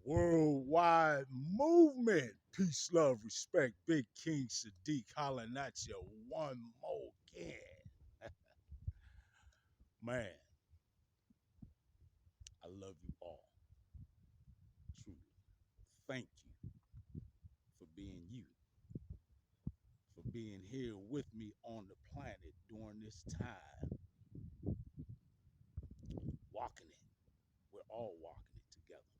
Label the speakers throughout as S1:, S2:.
S1: Worldwide movement. Peace, love, respect. Big King Sadiq hollering at you one more again. Man, I love you all. Truly. Thank you for being you, for being here with me on the planet during this time. Walking it. We're all walking it together.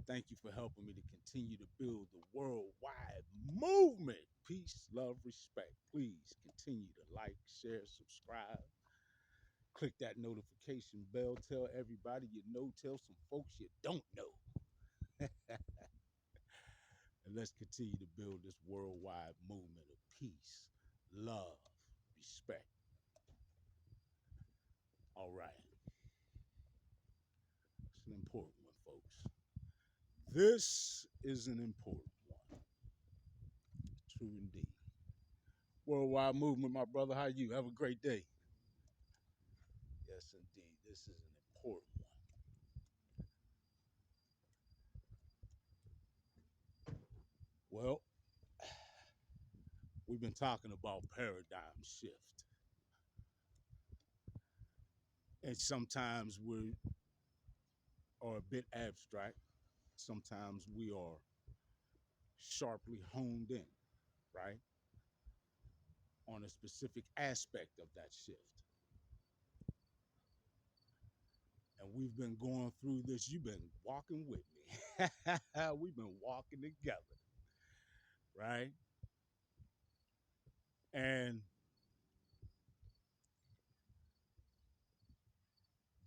S1: Thank you for helping me to continue to build the worldwide movement. Peace, love, respect. Please continue to like, share, subscribe. Click that notification bell. Tell everybody you know. Tell some folks you don't know. And let's continue to build this worldwide movement of peace, love, respect. All right. It's an important one, folks. This is an important one. True indeed. Worldwide movement, my brother. How you? Have a great day. Yes, indeed. This is an important one. Well, we've been talking about paradigm shift. And sometimes we are a bit abstract. Sometimes we are sharply honed in, right? On a specific aspect of that shift. And we've been going through this. You've been walking with me. We've been walking together, right? And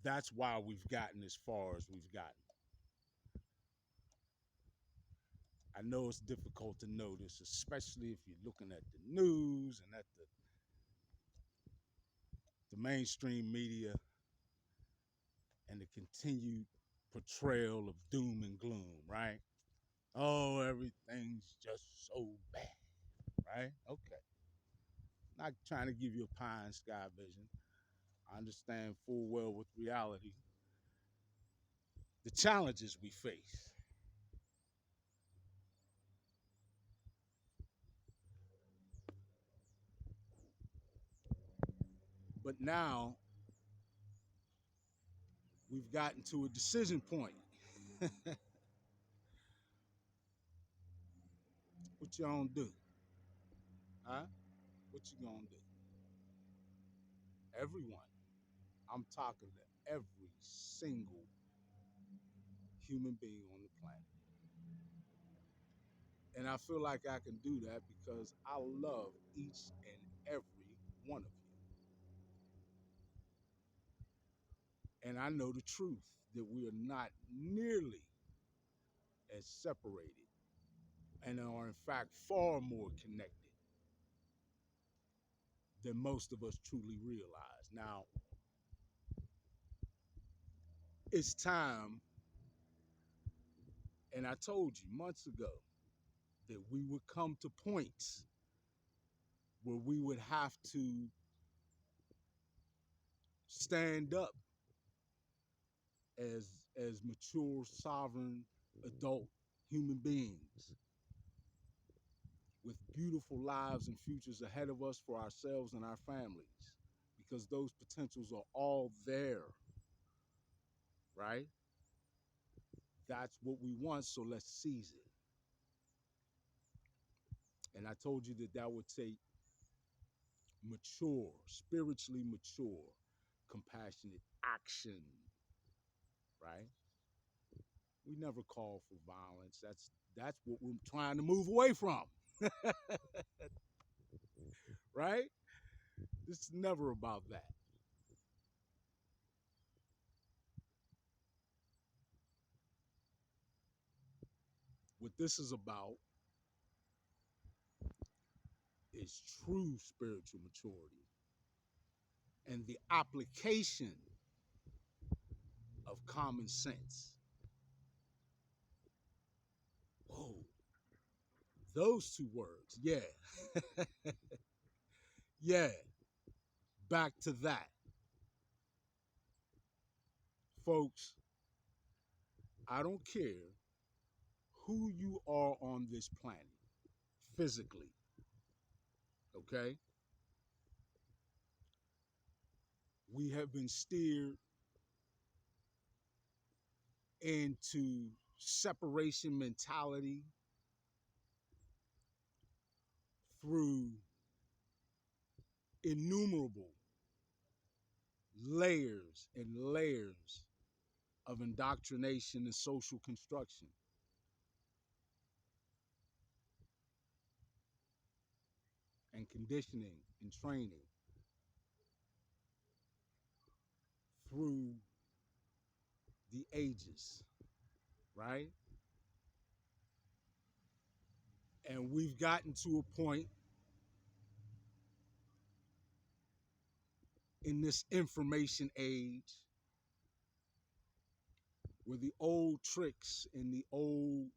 S1: that's why we've gotten as far as we've gotten. I know it's difficult to notice, especially if you're looking at the news and at the mainstream media and the continued portrayal of doom and gloom, right? Oh, everything's just so bad, right? Okay. Not trying to give you a pie in the sky vision. I understand full well with reality the challenges we face. But now we've gotten to a decision point. What you gonna do? Huh? What you gonna do? Everyone. I'm talking to every single human being on the planet. And I feel like I can do that because I love each and every one of you. And I know the truth that we are not nearly as separated and are in fact far more connected than most of us truly realize. Now, it's time, and I told you months ago that we would come to points where we would have to stand up as mature, sovereign, adult human beings with beautiful lives and futures ahead of us for ourselves and our families, because those potentials are all there, right? That's what we want, so let's seize it. And I told you that that would take mature, spiritually mature, compassionate action, right? We never call for violence. That's what we're trying to move away from. Right? It's never about that. What this is about is true spiritual maturity and the application of common sense. Whoa, those two words. Yeah. Yeah. Back to that. Folks, I don't care who you are on this planet physically, okay? We have been steered into separation mentality through innumerable layers and layers of indoctrination and social construction and conditioning and training through the ages, right? And we've gotten to a point in this information age where the old tricks and the old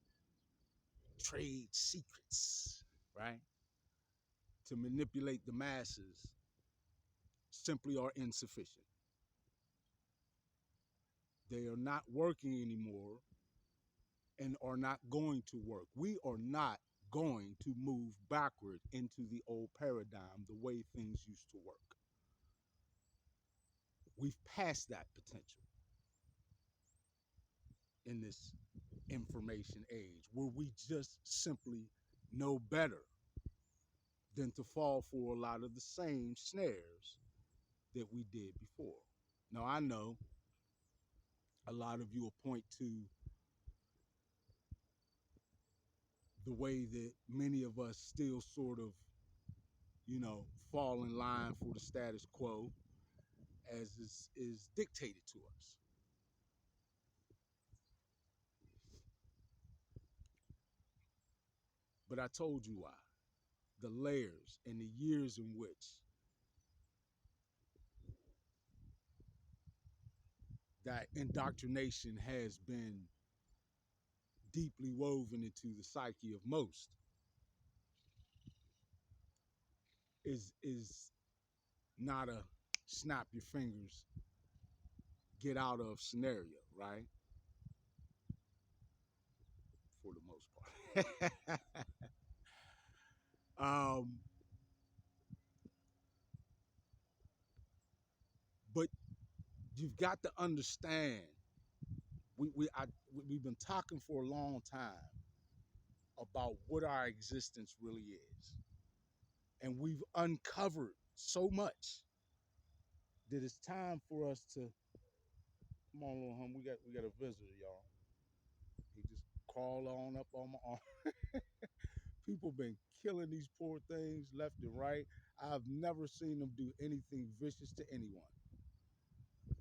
S1: trade secrets, right, to manipulate the masses simply are insufficient. They are not working anymore and are not going to work. We are not going to move backward into the old paradigm, the way things used to work. We've passed that potential in this information age where we just simply know better than to fall for a lot of the same snares that we did before. Now, I know a lot of you will point to the way that many of us still sort of, fall in line for the status quo as is dictated to us. But I told you why. The layers and the years in which that indoctrination has been deeply woven into the psyche of most is not a snap your fingers, get out of scenario, right? For the most part. um, but you've got to understand, we've been talking for a long time about what our existence really is, and we've uncovered so much that it's time for us to come on, little hum. We got a visitor, y'all. He just crawled on up on my arm. People been killing these poor things left and right. I've never seen them do anything vicious to anyone.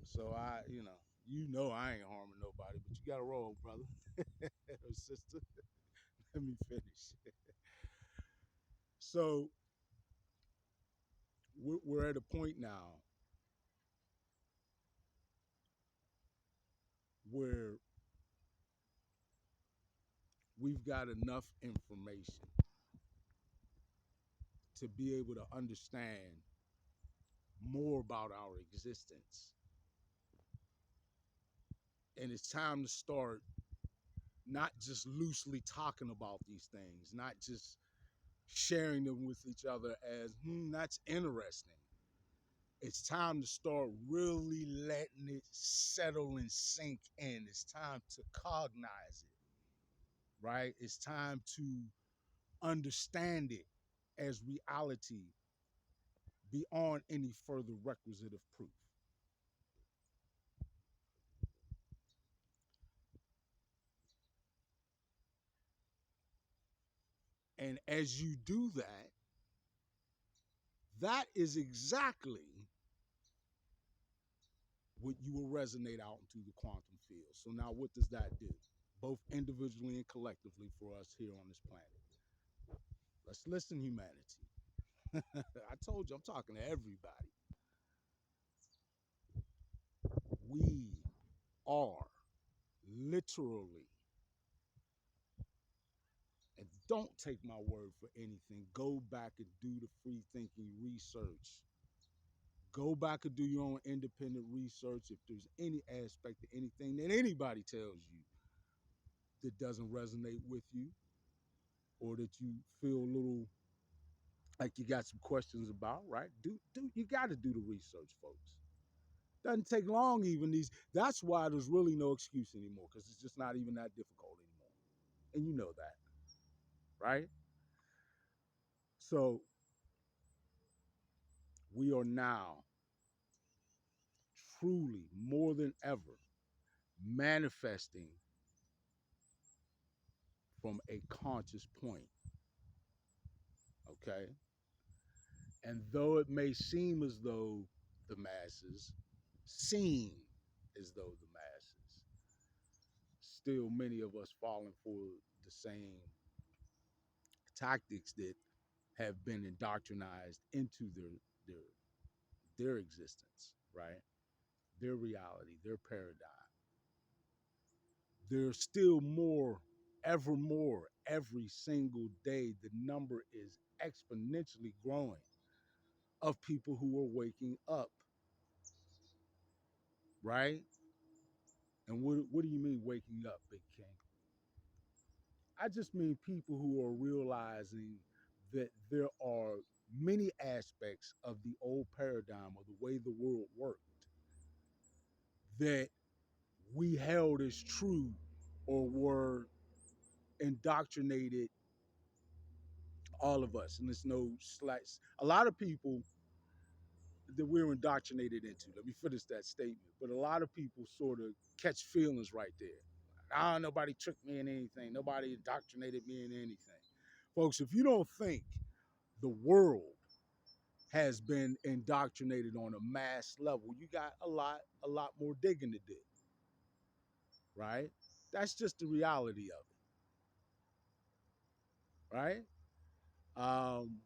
S1: So I ain't harming nobody, but you got to roll, brother or sister. Let me finish. So we're at a point now where we've got enough information to be able to understand more about our existence. And it's time to start not just loosely talking about these things, not just sharing them with each other as, that's interesting. It's time to start really letting it settle and sink in. It's time to cognize it, right? It's time to understand it as reality beyond any further requisite of proof. And as you do that, that is exactly what you will resonate out into the quantum field. So now what does that do? Both individually and collectively for us here on this planet. Let's listen, humanity. I told you I'm talking to everybody. We are literally, and don't take my word for anything, go back and do the free thinking research. Go back and do your own independent research. If there's any aspect of anything that anybody tells you, that doesn't resonate with you, or that you feel a little like you got some questions about, right? Do you got to do the research, folks. Doesn't take long, even these. That's why there's really no excuse anymore, because it's just not even that difficult anymore, and you know that, right? So we are now truly more than ever manifesting from a conscious point, okay? And though it may seem as though the masses seem as though the masses, still many of us falling for the same tactics that have been indoctrinized into their their existence, right? Their reality, their paradigm. There's still more, ever more, every single day. The number is exponentially growing of people who are waking up, right? And what do you mean waking up, Big King? I just mean people who are realizing that there are many aspects of the old paradigm of the way the world worked that we held as true or were indoctrinated, all of us. And there's no slights. A lot of people that we're indoctrinated into. Let me finish that statement. But a lot of people sort of catch feelings right there. Ah, nobody tricked me in anything. Nobody indoctrinated me in anything. Folks, if you don't think the world has been indoctrinated on a mass level, you got a lot more digging to do, right? That's just the reality of it, right? Um,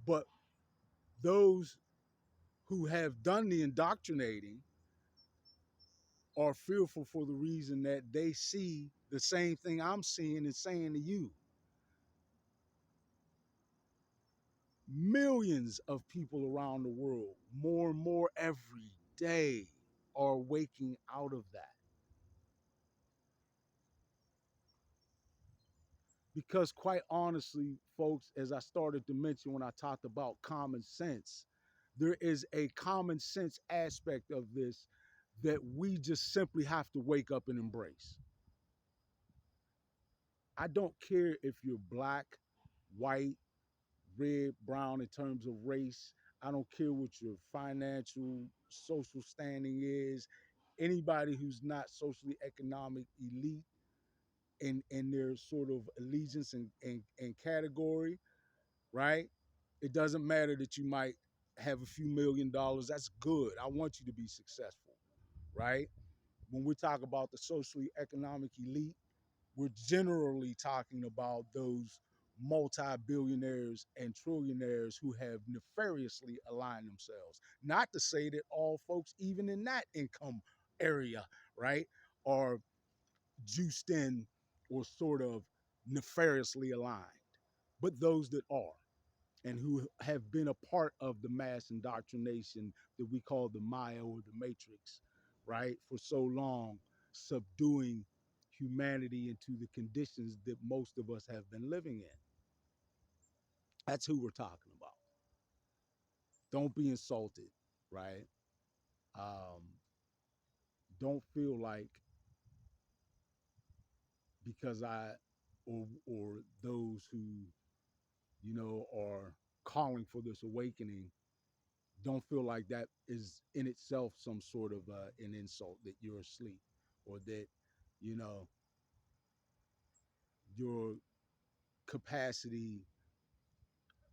S1: but those who have done the indoctrinating are fearful for the reason that they see the same thing I'm seeing and saying to you. Millions of people around the world, more and more every day, are waking out of that. Because, quite honestly, folks, as I started to mention when I talked about common sense, there is a common sense aspect of this that we just simply have to wake up and embrace. I don't care if you're black, white, red, brown in terms of race. I don't care what your financial, social standing is. Anybody who's not socially economic elite in their sort of allegiance and category, right? It doesn't matter that you might have a few $1,000,000. That's good. I want you to be successful, right? When we talk about the socially economic elite, we're generally talking about those multi-billionaires and trillionaires who have nefariously aligned themselves. Not to say that all folks, even in that income area, right, are juiced in or sort of nefariously aligned, but those that are and who have been a part of the mass indoctrination that we call the Maya or the Matrix, right, for so long, subduing humanity into the conditions that most of us have been living in. That's who we're talking about. Don't be insulted, right? Um, don't feel like because or those who are calling for this awakening don't feel like that is in itself some sort of an insult that you're asleep or that you know your capacity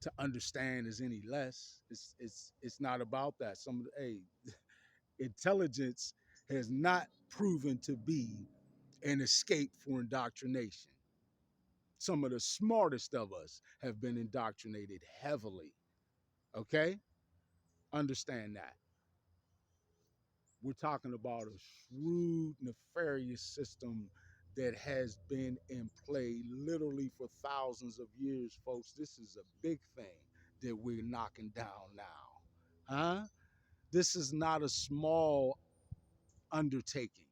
S1: to understand is any less. It's not about that. Hey, intelligence has not proven to be an escape for indoctrination. Some of the smartest of us have been indoctrinated heavily. Okay, understand that. We're talking about a shrewd, nefarious system that has been in play literally for thousands of years, folks. This is a big thing that we're knocking down now. Huh? This is not a small undertaking.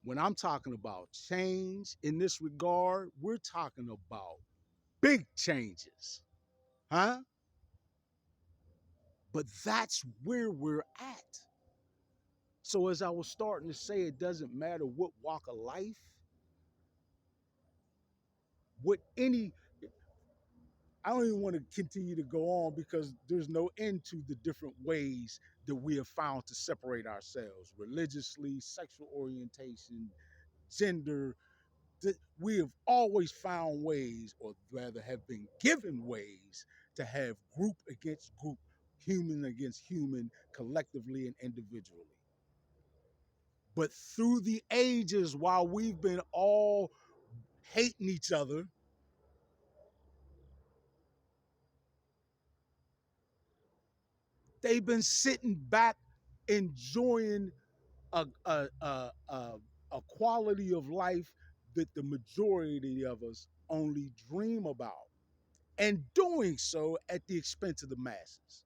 S1: When I'm talking about change in this regard, we're talking about big changes, huh? But that's where we're at. So, as I was starting to say, it doesn't matter what walk of life, what any, I don't even want to continue to go on because there's no end to the different ways that we have found to separate ourselves religiously, sexual orientation, gender. We have always found ways, or rather have been given ways, to have group against group, human against human, collectively and individually. But through the ages, while we've been all hating each other, they've been sitting back enjoying a quality of life that the majority of us only dream about, and doing so at the expense of the masses.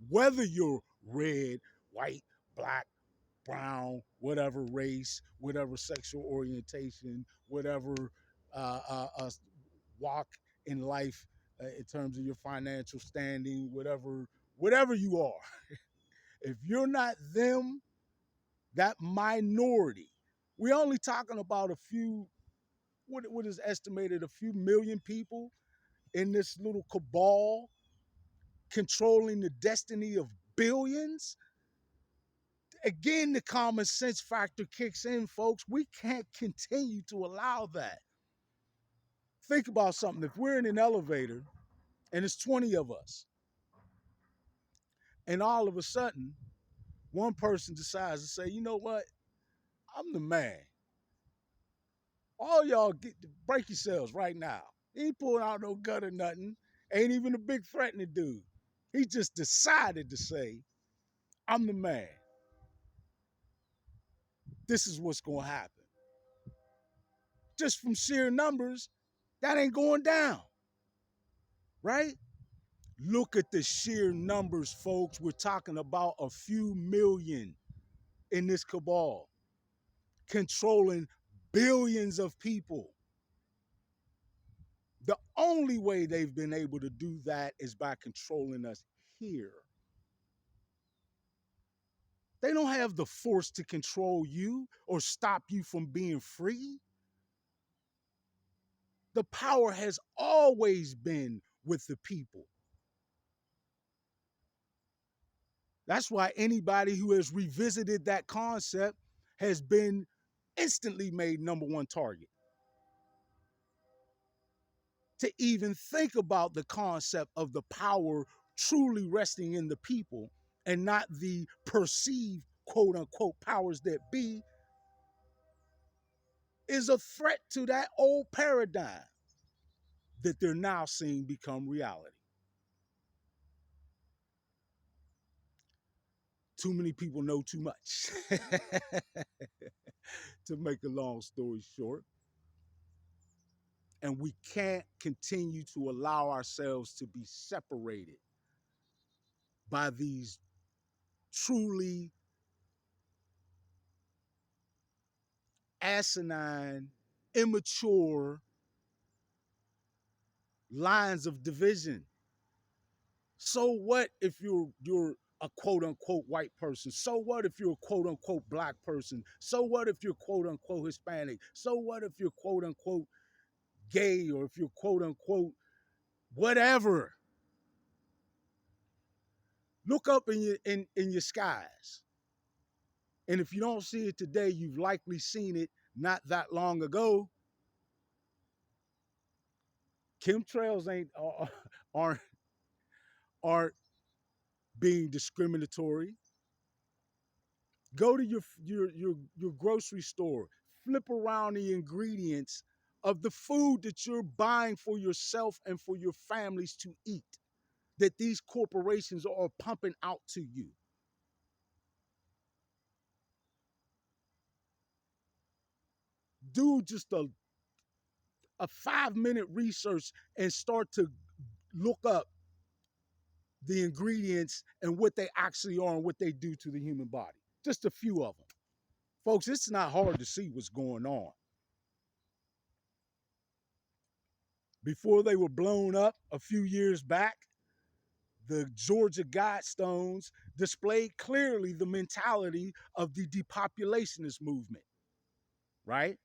S1: Whether you're red, white, black, brown, whatever race, whatever sexual orientation, whatever walk in life in terms of your financial standing, whatever you are, if you're not them, that minority, we're only talking about a few, what is estimated, a few million people in this little cabal controlling the destiny of billions. Again, the common sense factor kicks in, folks. We can't continue to allow that. Think about something. If we're in an elevator and it's 20 of us, and all of a sudden, one person decides to say, you know what? I'm the man. All y'all get to break yourselves right now. He ain't pulling out no gun or nothing. Ain't even a big threatening dude. He just decided to say, I'm the man. This is what's going to happen. Just from sheer numbers, that ain't going down, right? Look at the sheer numbers, folks. We're talking about a few million in this cabal, controlling billions of people. The only way they've been able to do that is by controlling us here. They don't have the force to control you or stop you from being free. The power has always been with the people. That's why anybody who has revisited that concept has been instantly made number one target. To even think about the concept of the power truly resting in the people and not the perceived quote unquote powers that be is a threat to that old paradigm that they're now seeing become reality. Too many people know too much. To make a long story short, and we can't continue to allow ourselves to be separated by these truly asinine, immature lines of division. So what if you're a quote unquote white person? So what if you're a quote unquote black person? So what if you're quote unquote Hispanic? So what if you're quote unquote gay, or if you're quote unquote whatever? Look up in your skies. And if you don't see it today, you've likely seen it not that long ago. Chemtrails aren't aren't being discriminatory. Go to your grocery store, flip around the ingredients of the food that you're buying for yourself and for your families to eat, that these corporations are pumping out to you. Do just a 5-minute research and start to look up the ingredients and what they actually are and what they do to the human body. Just a few of them. Folks, it's not hard to see what's going on. Before they were blown up a few years back, the Georgia Guidestones displayed clearly the mentality of the depopulationist movement, right?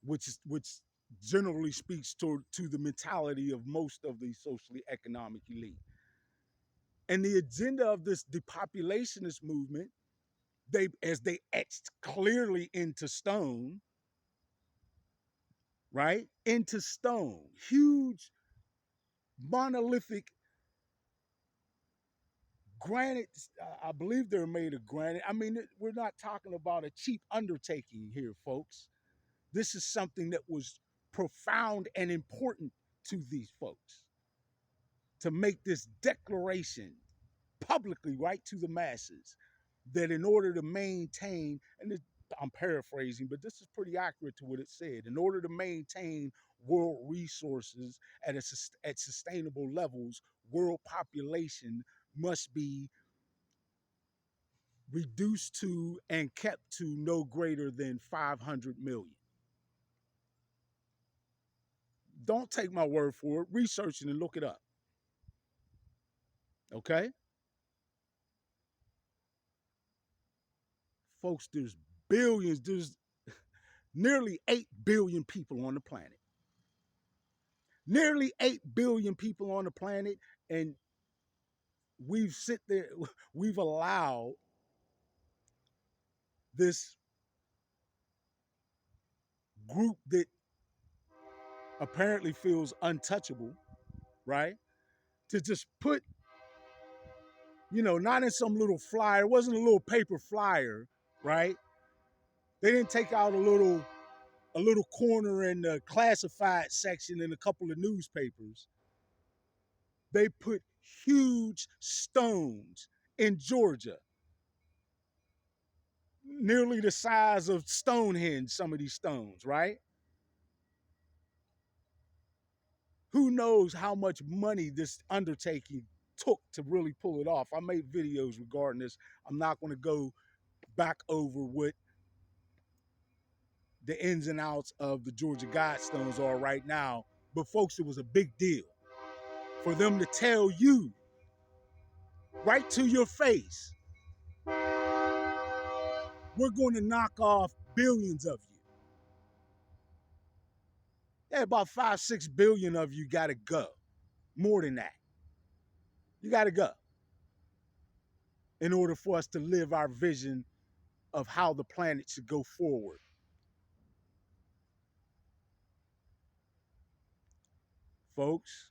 S1: Which generally speaks to the mentality of most of the socially economic elite. And the agenda of this depopulationist movement, as they etched clearly into stone, right? Into stone, huge monolithic granite. I believe they're made of granite. I mean, we're not talking about a cheap undertaking here, folks. This is something that was profound and important to these folks to make this declaration publicly, right, to the masses, that in order to maintain, and I'm paraphrasing, but this is pretty accurate to what it said, in order to maintain world resources at sustainable levels, world population must be reduced to and kept to no greater than 500 million. Don't take my word for it. Research it and look it up. Okay? Folks, there's billions, there's nearly 8 billion people on the planet. Nearly 8 billion people on the planet, and we've allowed this group that apparently feels untouchable, right? To just put, not in some little flyer. It wasn't a little paper flyer, right? They didn't take out a little corner in the classified section in a couple of newspapers. They put huge stones in Georgia, nearly the size of Stonehenge, some of these stones, right? Who knows how much money this undertaking took to really pull it off. I made videos regarding this. I'm not going to go back over what the ins and outs of the Georgia Guidestones are right now. But folks, it was a big deal for them to tell you right to your face, we're going to knock off billions of you. Yeah, about 5-6 billion of you got to go. More than that. You got to go in order for us to live our vision of how the planet should go forward. Folks,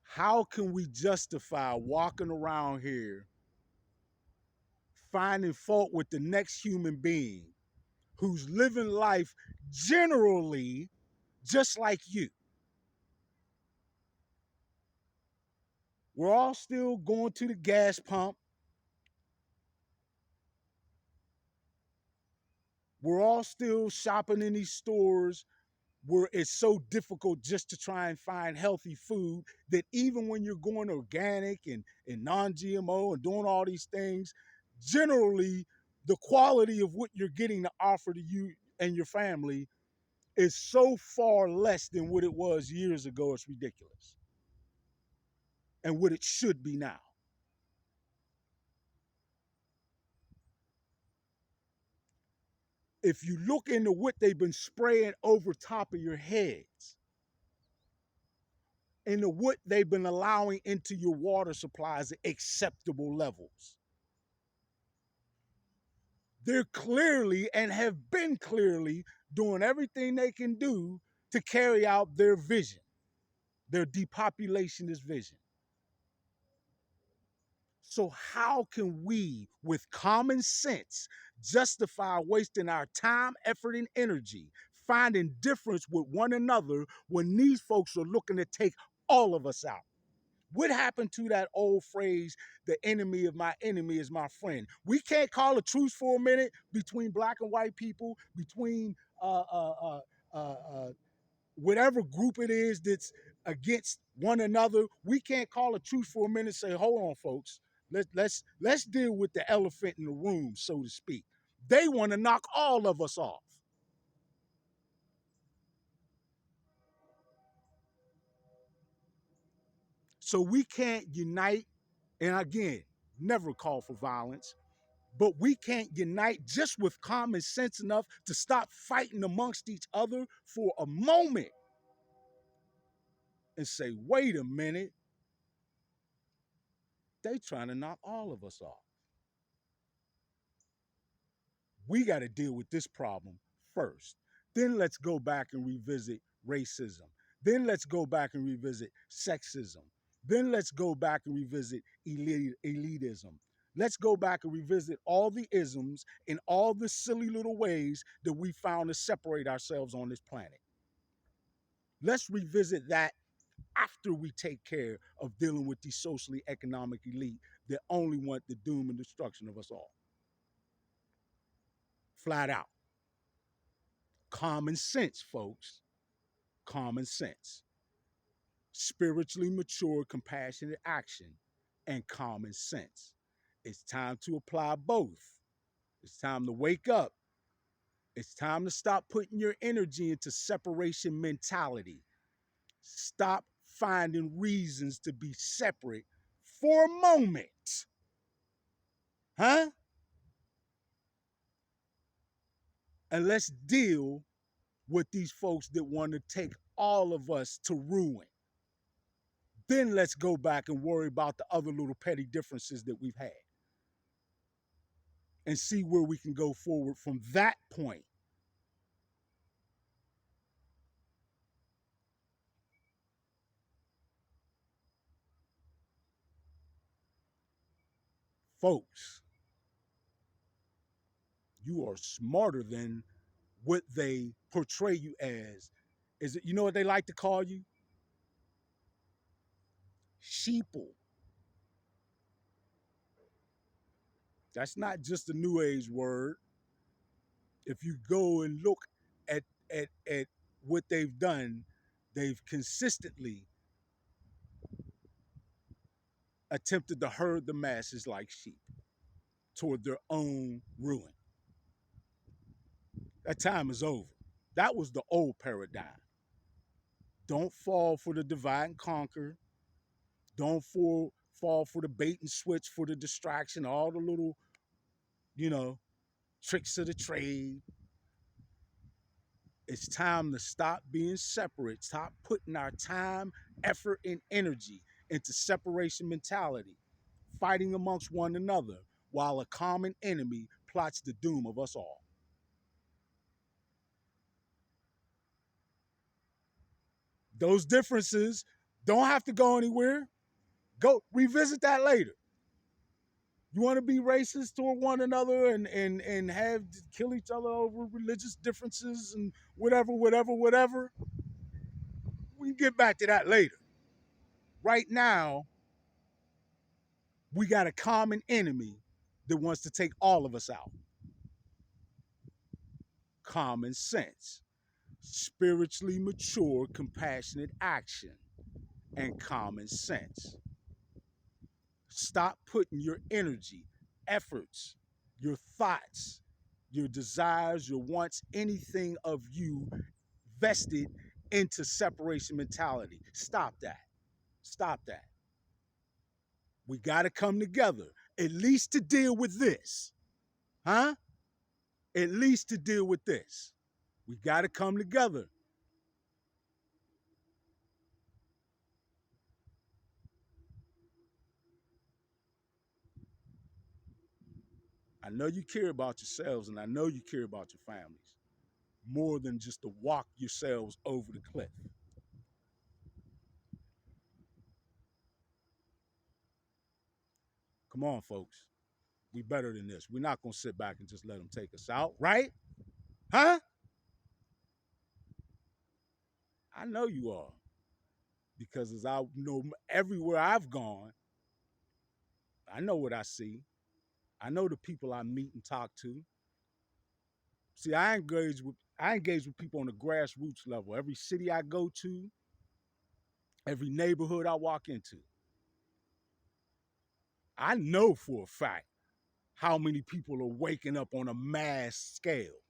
S1: how can we justify walking around here finding fault with the next human being who's living life generally just like you? We're all still going to the gas pump. We're all still shopping in these stores where it's so difficult just to try and find healthy food that even when you're going organic and non-GMO and doing all these things, generally the quality of what you're getting to offer to you and your family is so far less than what it was years ago. It's ridiculous. And what it should be now. If you look into what they've been spraying over top of your heads, into what they've been allowing into your water supplies at acceptable levels, they're clearly and have been clearly doing everything they can do to carry out their vision, their depopulationist vision. So how can we, with common sense, justify wasting our time, effort, and energy finding difference with one another when these folks are looking to take all of us out? What happened to that old phrase, the enemy of my enemy is my friend? We can't call a truce for a minute between black and white people, between whatever group it is that's against one another. We can't call a truce for a minute and say, hold on, folks. Let's deal with the elephant in the room, so to speak. They want to knock all of us off. So we can't unite, and again, never call for violence, but we can't unite just with common sense enough to stop fighting amongst each other for a moment and say, wait a minute, they trying to knock all of us off. We got to deal with this problem first. Then let's go back and revisit racism. Then let's go back and revisit sexism. Then let's go back and revisit elitism. Let's go back and revisit all the isms and all the silly little ways that we found to separate ourselves on this planet. Let's revisit that after we take care of dealing with the socially economic elite that only want the doom and destruction of us all. Flat out. Common sense, folks. Common sense. Spiritually mature, compassionate action, and common sense. It's time to apply both. It's time to wake up. It's time to stop putting your energy into separation mentality. Stop finding reasons to be separate for a moment. Huh? And let's deal with these folks that want to take all of us to ruin. Then let's go back and worry about the other little petty differences that we've had and see where we can go forward from that point. Folks, you are smarter than what they portray you as. Is it, you know what they like to call you? Sheeple. That's not just a new age word. If you go and look at at what they've done, they've consistently attempted to herd the masses like sheep toward their own ruin. That time is over. That was the old paradigm. Don't fall for the divide and conquer. Don't fall for the bait and switch, for the distraction, all the little, you know, tricks of the trade. It's time to stop being separate. Stop putting our time, effort, and energy into separation mentality, fighting amongst one another while a common enemy plots the doom of us all. Those differences don't have to go anywhere. Go revisit that later. You want to be racist toward one another and have kill each other over religious differences and whatever. We can get back to that later. Right now, we got a common enemy that wants to take all of us out. Common sense, spiritually mature, compassionate action, and common sense. Stop putting your energy, efforts, your thoughts, your desires, your wants, anything of you vested into separation mentality. Stop that. Stop that. We got to come together, at least to deal with this. Huh? At least to deal with this. We got to come together. I know you care about yourselves and I know you care about your families more than just to walk yourselves over the cliff. Come on, folks. We better than this. We're not going to sit back and just let them take us out, right? Huh? I know you are. Because as I know everywhere I've gone, I know what I see. I know the people I meet and talk to. See, I engage with people on the grassroots level. Every city I go to, Every neighborhood I walk into, I know for a fact how many people are waking up on a mass scale,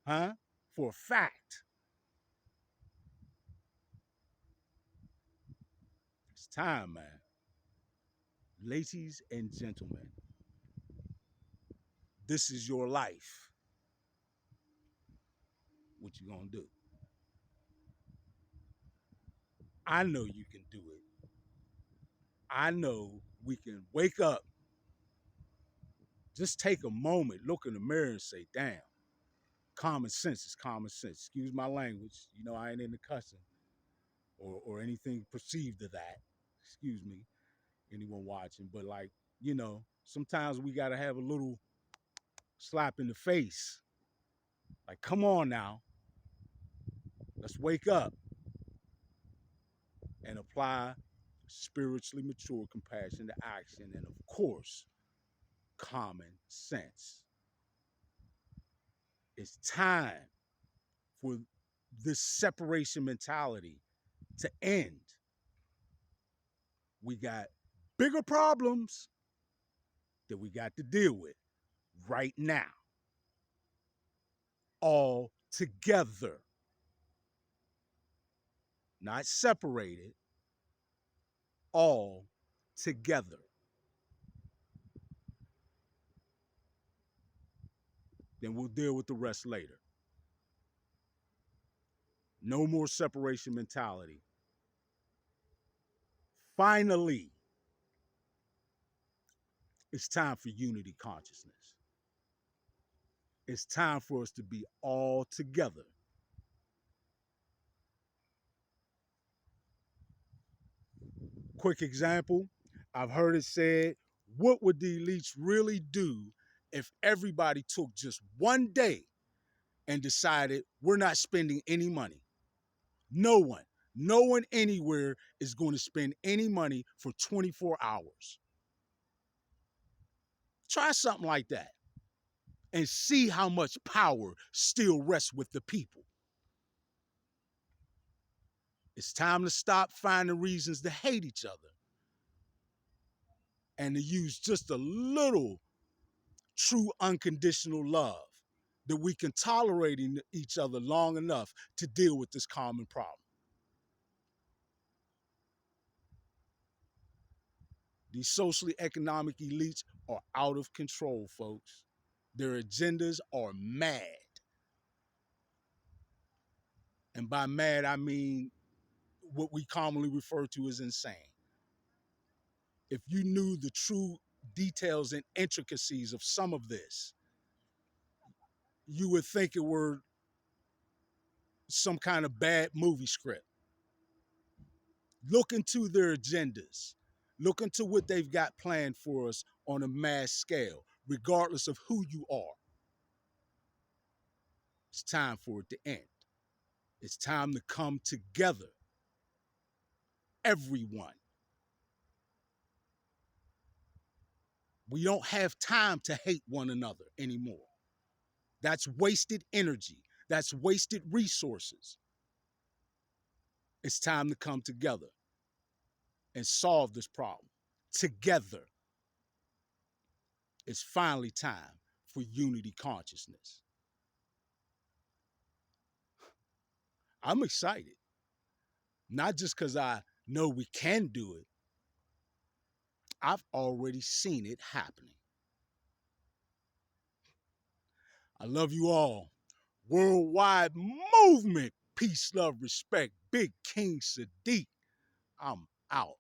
S1: huh? For a fact. It's time, man. Ladies and gentlemen, this is your life. What you gonna do? I know you can do it. I know we can wake up, just take a moment, look in the mirror and say, damn, common sense is common sense. Excuse my language. You know, I ain't into cussing or anything perceived of that. Excuse me, anyone watching. But like, sometimes we gotta have a little slap in the face. Like, come on now. Let's wake up and apply spiritually mature compassion to action and, of course, common sense. It's time for this separation mentality to end. We got bigger problems that we got to deal with right now, all together, not separated, all together. Then we'll deal with the rest later. No more separation mentality. Finally, it's time for unity consciousness. It's time for us to be all together. Quick example, I've heard it said, what would the elites really do if everybody took just one day and decided we're not spending any money? No one, no one anywhere is going to spend any money for 24 hours. Try something like that and see how much power still rests with the people. It's time to stop finding reasons to hate each other and to use just a little true unconditional love that we can tolerate in each other long enough to deal with this common problem. These socially economic elites are out of control, folks. Their agendas are mad. And by mad, I mean what we commonly refer to as insane. If you knew the true details and intricacies of some of this, you would think it were some kind of bad movie script. Look into their agendas. Look into what they've got planned for us on a mass scale, regardless of who you are. It's time for it to end. It's time to come together. Everyone. We don't have time to hate one another anymore. That's wasted energy. That's wasted resources. It's time to come together and solve this problem together. It's finally time for unity consciousness. I'm excited, not just because I know we can do it, I've already seen it happening. I love you all. Worldwide movement. Peace, love, respect. Big King Sadiq. I'm out.